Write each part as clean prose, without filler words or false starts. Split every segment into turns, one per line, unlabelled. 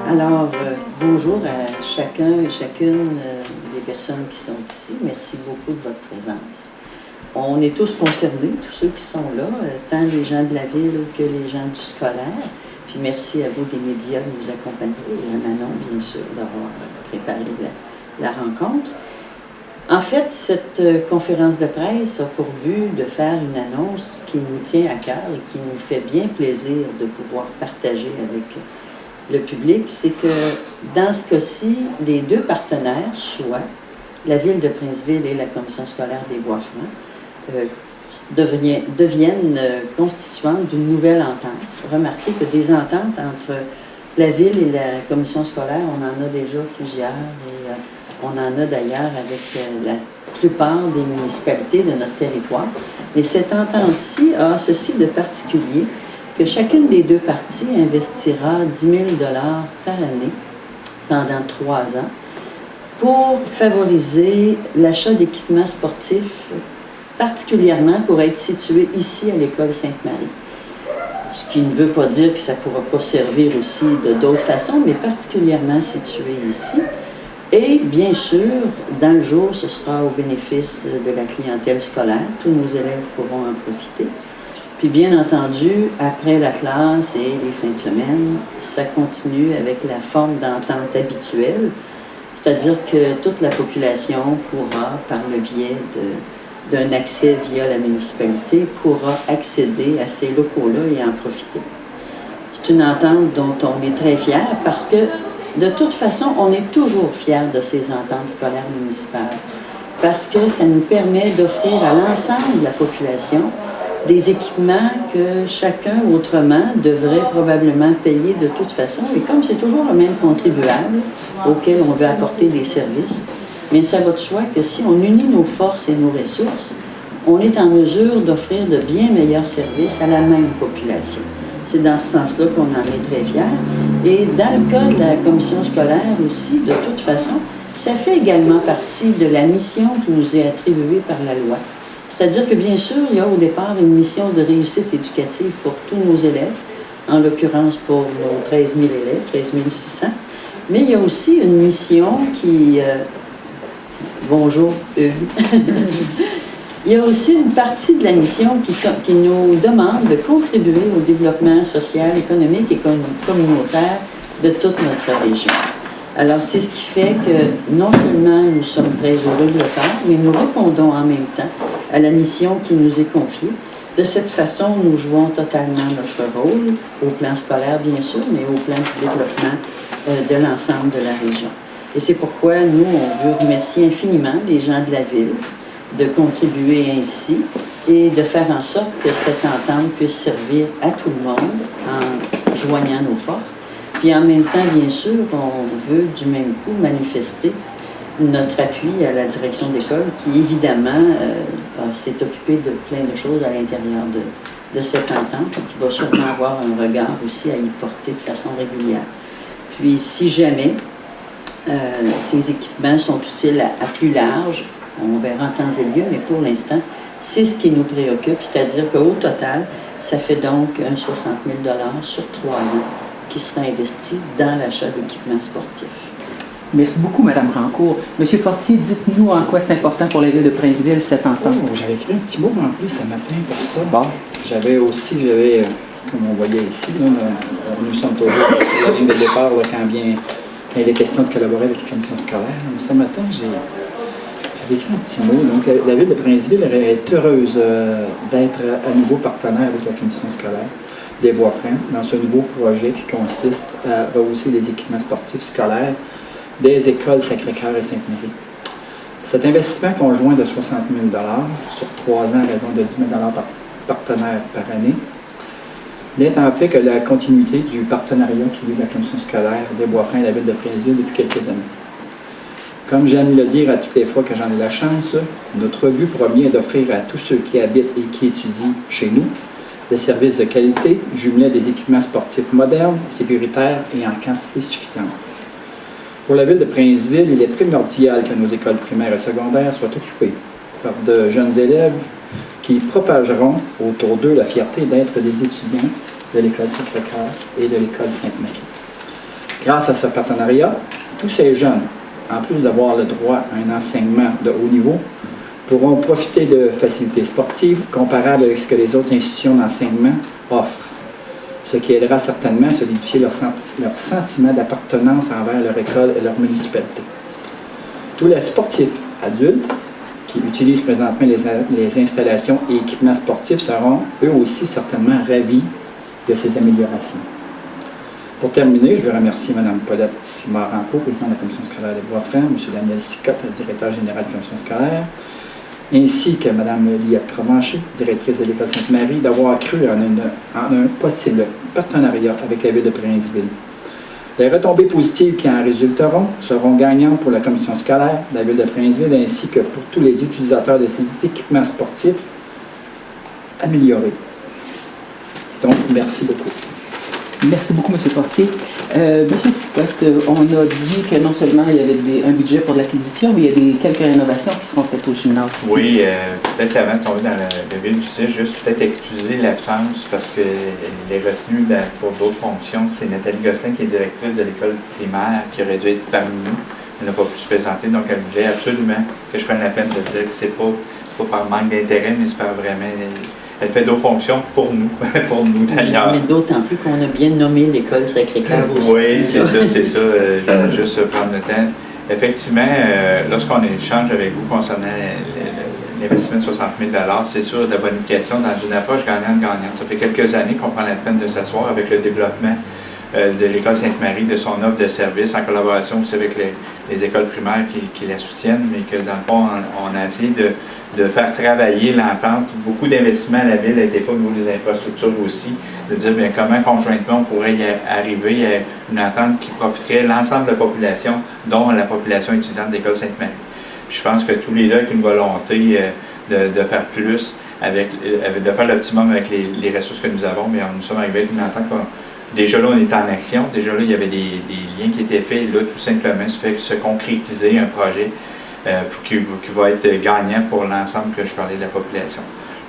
Alors, bonjour à chacun et chacune des personnes qui sont ici. Merci beaucoup de votre présence. On est tous concernés, tous ceux qui sont là, tant les gens de la ville que les gens du scolaire. Puis merci à vous des médias de nous accompagner et à Manon, bien sûr, d'avoir préparé la rencontre. En fait, cette conférence de presse a pour but de faire une annonce qui nous tient à cœur et qui nous fait bien plaisir de pouvoir partager avec le public. C'est que dans ce cas-ci, les deux partenaires, soit la Ville de Princeville et la Commission scolaire des Bois-Francs, deviennent constituantes d'une nouvelle entente. Remarquez que des ententes entre la Ville et la Commission scolaire, on en a déjà plusieurs et on en a d'ailleurs avec la plupart des municipalités de notre territoire. Mais cette entente-ci a ceci de particulier que chacune des deux parties investira 10 000 $ par année pendant 3 ans pour favoriser l'achat d'équipements sportifs, particulièrement pour être situés ici à l'École Sainte-Marie. Ce qui ne veut pas dire que ça ne pourra pas servir aussi de d'autres façons, mais particulièrement situé ici. Et bien sûr, dans le jour, ce sera au bénéfice de la clientèle scolaire. Tous nos élèves pourront en profiter. Puis bien entendu, après la classe et les fins de semaine, ça continue avec la forme d'entente habituelle, c'est-à-dire que toute la population pourra, par le biais d'un accès via la municipalité, pourra accéder à ces locaux-là et en profiter. C'est une entente dont on est très fiers parce que de toute façon, on est toujours fiers de ces ententes scolaires municipales parce que ça nous permet d'offrir à l'ensemble de la population des équipements que chacun autrement devrait probablement payer de toute façon. Et comme c'est toujours le même contribuable auquel on veut apporter des services, mais ça va de soi que si on unit nos forces et nos ressources, on est en mesure d'offrir de bien meilleurs services à la même population. C'est dans ce sens-là qu'on en est très fiers. Et dans le cas de la commission scolaire aussi, de toute façon, ça fait également partie de la mission qui nous est attribuée par la loi. C'est-à-dire que bien sûr, il y a au départ une mission de réussite éducative pour tous nos élèves, en l'occurrence pour nos 13 000 élèves, 13 600. Mais il y a aussi une mission qui... bonjour, Hugues. Il y a aussi une partie de la mission qui nous demande de contribuer au développement social, économique et communautaire de toute notre région. Alors, c'est ce qui fait que non seulement nous sommes très heureux de le faire, mais nous répondons en même temps à la mission qui nous est confiée. De cette façon, nous jouons totalement notre rôle, au plan scolaire bien sûr, mais au plan du développement de l'ensemble de la région. Et c'est pourquoi nous, on veut remercier infiniment les gens de la ville de contribuer ainsi et de faire en sorte que cette entente puisse servir à tout le monde en joignant nos forces. Puis en même temps, bien sûr, on veut du même coup manifester notre appui à la direction d'école qui, évidemment, s'est occupée de plein de choses à l'intérieur de cette entente, qui va sûrement avoir un regard aussi à y porter de façon régulière. Puis, si jamais ces équipements sont utiles à plus large, on verra en temps et lieu, mais pour l'instant, c'est ce qui nous préoccupe, c'est-à-dire qu'au total, ça fait donc un 60 000 $ sur 3 ans qui sera investi dans l'achat d'équipements sportifs.
Merci beaucoup, Mme Rancourt. Monsieur Fortier, dites-nous en quoi c'est important pour la Ville de Princeville, cette entente.
Oh, j'avais écrit un petit mot en plus ce matin pour ça.
Bon.
J'avais, comme on voyait ici, là, nous sommes toujours sur la ligne de départ là, quand il est question de collaborer avec la commission scolaire. Mais ce matin, j'avais écrit un petit mot. Donc, la Ville de Princeville est heureuse d'être à nouveau partenaire avec la commission scolaire des Bois-Francs dans ce nouveau projet qui consiste à rehausser les équipements sportifs scolaires des écoles Sacré-Cœur et Sainte-Marie. Cet investissement conjoint de 60 000 $ sur 3 ans à raison de 10 000 $ par partenaire par année vient en fait que la continuité du partenariat qui lie la commission scolaire des Bois-Francs et la Ville de Princeville depuis quelques années. Comme j'aime le dire à toutes les fois que j'en ai la chance, notre but premier est d'offrir à tous ceux qui habitent et qui étudient chez nous des services de qualité, jumelés à des équipements sportifs modernes, sécuritaires et en quantité suffisante. Pour la Ville de Princeville, il est primordial que nos écoles primaires et secondaires soient occupées par de jeunes élèves qui propageront autour d'eux la fierté d'être des étudiants de l'École Sacré-Cœur et de l'École Sainte-Marie. Grâce à ce partenariat, tous ces jeunes, en plus d'avoir le droit à un enseignement de haut niveau, pourront profiter de facilités sportives comparables avec ce que les autres institutions d'enseignement offrent, ce qui aidera certainement à solidifier leur sentiment d'appartenance envers leur école et leur municipalité. Tous les sportifs adultes qui utilisent présentement les installations et équipements sportifs seront eux aussi certainement ravis de ces améliorations. Pour terminer, je veux remercier Mme Paulette Simard-Rancourt, présidente de la Commission scolaire des Bois-Francs, M. Daniel Sicotte, directeur général de la Commission scolaire, ainsi que Mme Liette Provencher, directrice de l'École Sainte-Marie, d'avoir cru en un possible partenariat avec la Ville de Princeville. Les retombées positives qui en résulteront seront gagnantes pour la Commission scolaire, la Ville de Princeville, ainsi que pour tous les utilisateurs de ces équipements sportifs améliorés. Donc, merci beaucoup.
Merci beaucoup, M. Fortier. M. Sicotte, on a dit que non seulement il y avait un budget pour l'acquisition, mais il y a quelques rénovations qui seront faites au gymnase ici.
Oui, peut-être avant de tomber dans le vif du sujet, juste peut-être excuser l'absence parce qu'elle est retenue pour d'autres fonctions. C'est Nathalie Gosselin qui est directrice de l'école primaire qui aurait dû être parmi nous. Elle n'a pas pu se présenter, donc elle voulait absolument que je prenne la peine de dire que c'est pas par manque d'intérêt, mais c'est par vraiment... Elle fait d'autres fonctions pour nous, d'ailleurs.
Mais d'autant plus qu'on a bien nommé l'école Sacré-Cœur aussi.
Oui, c'est ça. Je vais juste prendre le temps. Effectivement, lorsqu'on échange avec vous concernant l'investissement de 60 000 $, c'est sûr de la bonification dans une approche gagnante-gagnante. Ça fait quelques années qu'on prend la peine de s'asseoir avec le développement de l'École Sainte-Marie, de son offre de services, en collaboration aussi avec les écoles primaires qui la soutiennent, mais que dans le fond, on a essayé de faire travailler l'entente. Beaucoup d'investissements à la Ville a été fait au niveau des infrastructures aussi, de dire bien, comment conjointement on pourrait y arriver à une entente qui profiterait l'ensemble de la population, dont la population étudiante de l'École Sainte-Marie. Puis je pense que tous les deux avec une volonté de faire plus, de faire l'optimum avec les ressources que nous avons, mais nous sommes arrivés avec une entente. Déjà là, on est en action. Déjà là, il y avait des liens qui étaient faits. Là, tout simplement, ça fait se concrétiser un projet qui va être gagnant pour l'ensemble que je parlais de la population.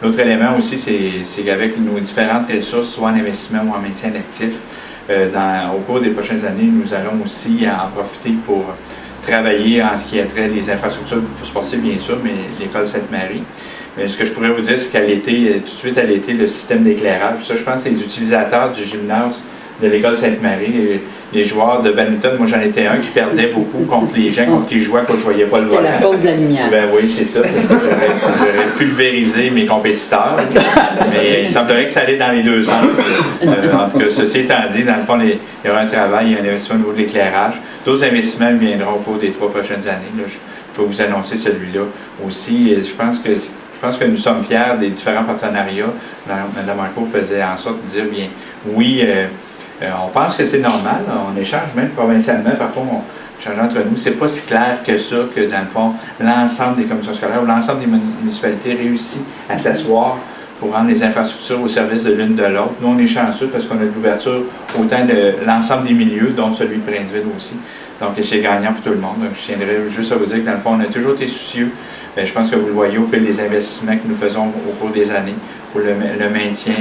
L'autre élément aussi, c'est qu'avec nos différentes ressources, soit en investissement ou en maintien d'actifs, au cours des prochaines années, nous allons aussi en profiter pour travailler en ce qui a trait des infrastructures sportives, bien sûr, mais l'école Sainte-Marie. Mais ce que je pourrais vous dire, c'est qu'à l'été, tout de suite à l'été, le système d'éclairage, ça, je pense que les utilisateurs du gymnase de l'école Sainte-Marie, les joueurs de badminton, moi j'en étais un qui perdait beaucoup contre les gens contre qui je jouais quand je voyais pas le volant.
C'était la faute de la lumière.
Ben oui, c'est ça, parce que j'aurais pulvérisé mes compétiteurs, mais il semblerait que ça allait dans les deux sens. En tout cas, ceci étant dit, dans le fond, il y aura un travail, il y a un investissement au niveau de l'éclairage. D'autres investissements viendront au cours des 3 prochaines années. Là, je peux vous annoncer celui-là aussi. Je pense que nous sommes fiers des différents partenariats. Mme Rancourt faisait en sorte de dire, bien, oui, on pense que c'est normal, on échange même provincialement, parfois on change entre nous. C'est pas si clair que ça, que dans le fond, l'ensemble des commissions scolaires ou l'ensemble des municipalités réussit à s'asseoir pour rendre les infrastructures au service de l'une de l'autre. Nous, on est chanceux parce qu'on a de l'ouverture autant de l'ensemble des milieux, dont celui de Princeville aussi. Donc, c'est gagnant pour tout le monde. Donc, je tiendrai juste à vous dire que dans le fond, on a toujours été soucieux. Je pense que vous le voyez au fil des investissements que nous faisons au cours des années pour le maintien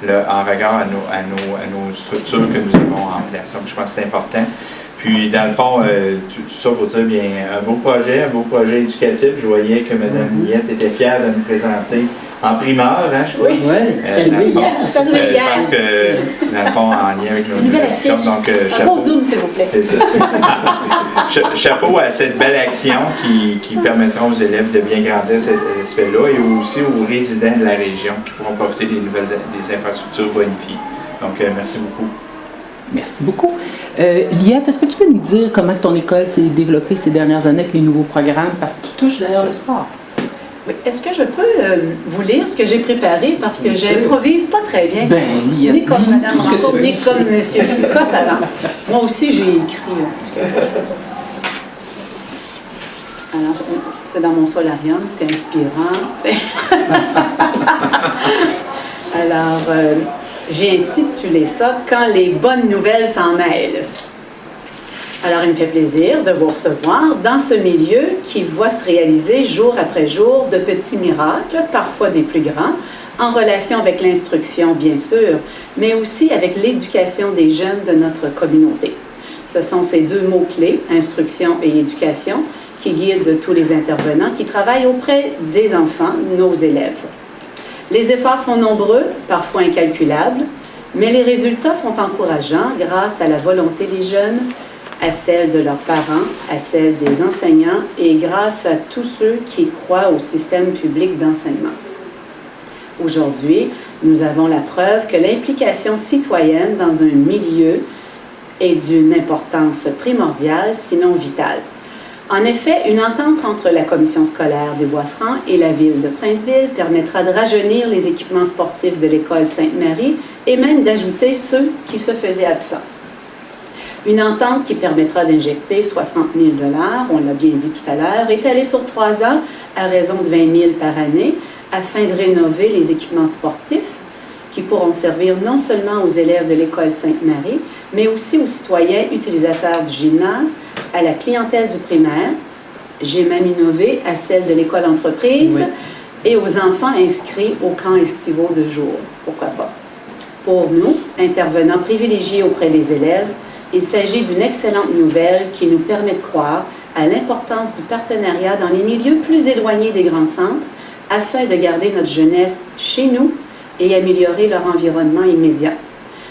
en regard à nos structures que nous avons en place. Donc, je pense que c'est important. Puis, dans le fond, tout ça pour dire, bien, un beau projet éducatif. Je voyais que Mme Liette était fière de nous présenter en primeur, hein, je crois.
Oui, c'est levé hier.
C'est levé hier. Je pense que, dans le fond, en lien avec nos
nouvelle affiche.
Donc,
chapeau zoom, s'il vous plaît.
C'est ça. Chapeau à cette belle action qui permettra aux élèves de bien grandir cet aspect-là et aussi aux résidents de la région qui pourront profiter des infrastructures bonifiées. Donc, merci beaucoup.
Merci beaucoup. Liette, est-ce que tu peux nous dire comment ton école s'est développée ces dernières années avec les nouveaux programmes qui touchent d'ailleurs le sport?
Oui. Est-ce que je peux vous lire ce que j'ai préparé parce que j'improvise pas très bien,
Liette,
ni comme Mme Rancourt, ni
veux.
comme M. Sicotte. Alors, moi aussi, j'ai écrit quelque chose. Alors, c'est dans mon solarium, c'est inspirant. Alors, j'ai intitulé ça « Quand les bonnes nouvelles s'en mêlent ». Alors, il me fait plaisir de vous recevoir dans ce milieu qui voit se réaliser jour après jour de petits miracles, parfois des plus grands, en relation avec l'instruction, bien sûr, mais aussi avec l'éducation des jeunes de notre communauté. Ce sont ces deux mots-clés, instruction et éducation, qui guident tous les intervenants qui travaillent auprès des enfants, nos élèves. Les efforts sont nombreux, parfois incalculables, mais les résultats sont encourageants grâce à la volonté des jeunes, à celle de leurs parents, à celle des enseignants et grâce à tous ceux qui croient au système public d'enseignement. Aujourd'hui, nous avons la preuve que l'implication citoyenne dans un milieu est d'une importance primordiale, sinon vitale. En effet, une entente entre la commission scolaire des Bois-Francs et la ville de Princeville permettra de rajeunir les équipements sportifs de l'école Sainte-Marie et même d'ajouter ceux qui se faisaient absents. Une entente qui permettra d'injecter 60 000 $, on l'a bien dit tout à l'heure, étalée sur 3 ans à raison de 20 000 par année, afin de rénover les équipements sportifs qui pourront servir non seulement aux élèves de l'école Sainte-Marie, mais aussi aux citoyens utilisateurs du gymnase, à la clientèle du primaire. J'ai même innové à celle de l'école entreprise et aux enfants inscrits aux camps estivaux de jour. Pourquoi pas? Pour nous, intervenants privilégiés auprès des élèves, il s'agit d'une excellente nouvelle qui nous permet de croire à l'importance du partenariat dans les milieux plus éloignés des grands centres afin de garder notre jeunesse chez nous et améliorer leur environnement immédiat.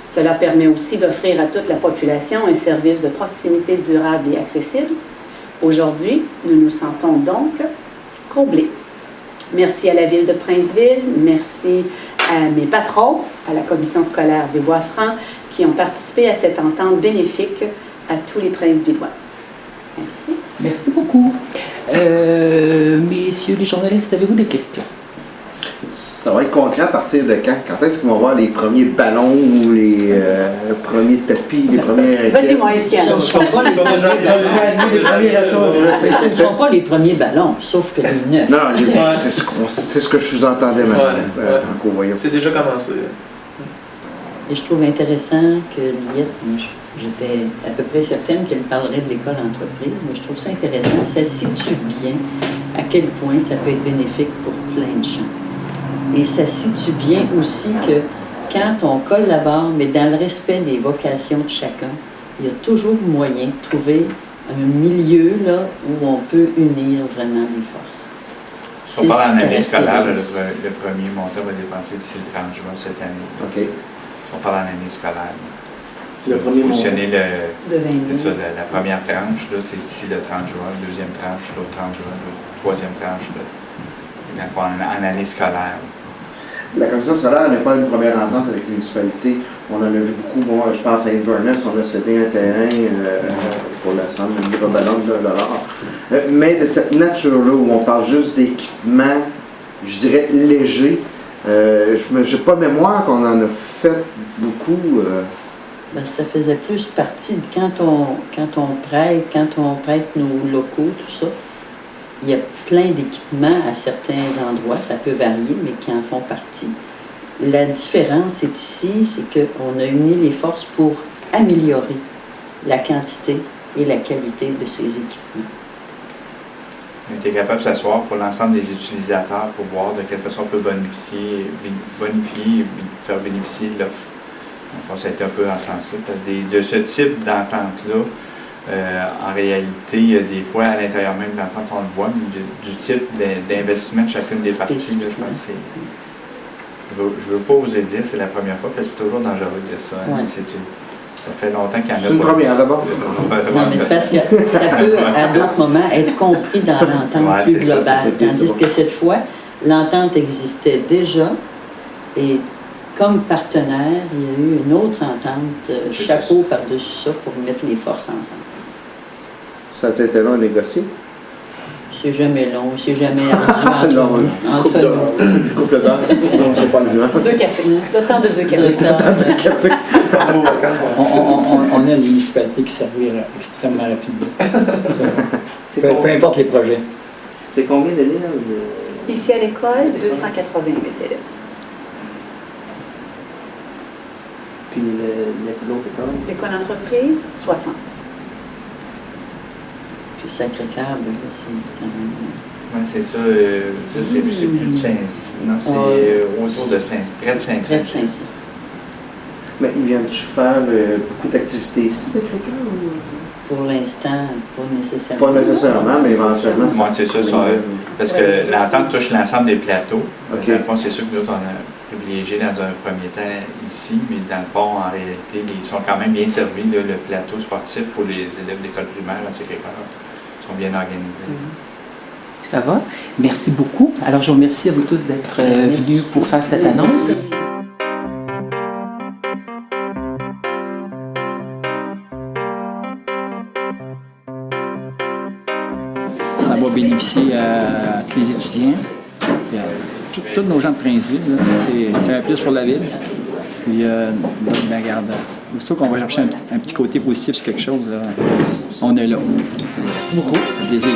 Cela permet aussi d'offrir à toute la population un service de proximité durable et accessible. Aujourd'hui, nous nous sentons donc comblés. Merci à la Ville de Princeville, merci à mes patrons, à la Commission scolaire des Bois-Francs, qui ont participé à cette entente bénéfique à tous les Princevillois. Merci.
Merci beaucoup. Messieurs les journalistes, avez-vous des questions?
Ça va être concret à partir de quand? Quand est-ce qu'ils vont voir les premiers ballons ou les premiers tapis, les premières
Vas-y, moi, Étienne.
Ce ne sont pas les premiers ballons. Mais ce ne sont pas les premiers ballons, sauf que les neufs.
Non, c'est ce que je sous-entendais maintenant, en co-voyant.
C'est déjà commencé.
Et je trouve intéressant que Liette, j'étais à peu près certaine qu'elle parlerait de l'école entreprise, mais je trouve ça intéressant. Ça situe bien à quel point ça peut être bénéfique pour plein de gens. Et ça situe bien aussi que quand on collabore, mais dans le respect des vocations de chacun, il y a toujours moyen de trouver un milieu là, où on peut unir vraiment les forces.
On parle en année scolaire, le premier montant va dépenser d'ici le 30 juin cette année.
OK.
On parle en année scolaire.
C'est le premier montant.
De 20 000.
C'est ça, la première tranche, là, c'est d'ici le 30 juin, la deuxième tranche, le 30 juin, la troisième tranche, en année scolaire.
La commission scolaire n'a pas une première entente avec les municipalités. On en a vu beaucoup. Moi, je pense à Inverness, on a cédé un terrain pour la somme de $1. Mais de cette nature-là, où on parle juste d'équipements, je dirais légers, je n'ai pas mémoire qu'on en a fait beaucoup.
Ben, ça faisait plus partie de quand on prête nos locaux, tout ça. Il y a plein d'équipements à certains endroits, ça peut varier, mais qui en font partie. La différence est ici, c'est qu'on a uni les forces pour améliorer la quantité et la qualité de ces équipements.
On était capable de s'asseoir pour l'ensemble des utilisateurs pour voir de quelle façon on peut bonifier et faire bénéficier de l'offre. Donc, ça a été un peu en ce sens-là. De ce type d'entente-là, en réalité, il y a des fois, à l'intérieur même de l'entente, on le voit, mais du type d'investissement de chacune des parties, là, je pense que c'est... Je ne veux pas oser dire, c'est la première fois, parce que c'est toujours dangereux de dire ça. Hein,
Ouais.
Ça fait longtemps qu'il y en a pas.
C'est une première d'abord.
Non, mais c'est parce que ça peut, à d'autres moments, être compris dans l'entente plus globale. Tandis que cette fois, l'entente existait déjà et comme partenaire, il y a eu une autre entente, chapeau par-dessus ça, pour mettre les forces ensemble.
Ça a été long à négocier.
C'est jamais long, c'est jamais ardu
Non,
entre nous.
coupe d'heure. Non, c'est pas le genre.
2 cafés. Le temps de 2 cafés.
On a des municipalités qui servir extrêmement rapidement. Peu importe les projets.
C'est combien d'élèves?
Ici à l'école, 288 élèves.
Puis l'autre école?
L'école entreprise, 60.
Puis Sacré-Cœur, là, c'est quand même...
Oui, c'est ça. C'est plus de 5. Non, c'est autour de 5. Près de 500.
Près de 500.
Mais viens-tu faire beaucoup d'activités ici, cette école?
Pour l'instant, pas nécessairement.
Pas nécessairement, mais éventuellement.
Moi, c'est ça, parce que l'entente touche l'ensemble des plateaux.
Ok.
Dans le fond, c'est sûr que nous, on a privilégié dans un premier temps ici, mais dans le fond, en réalité, ils sont quand même bien servis. Là, le plateau sportif pour les élèves d'école primaire à Sacré-Cœur sont bien organisés.
Ça va? Merci beaucoup. Alors, je vous remercie à vous tous d'être venus pour faire cette annonce.
Ça va bénéficier à tous les étudiants, puis à tous nos gens de Princeville. Là. C'est un plus pour la ville. Puis, ben, regarde, aussitôt qu'on va chercher un petit côté positif sur quelque chose, là, on est là.
Merci beaucoup.
Ça fait plaisir.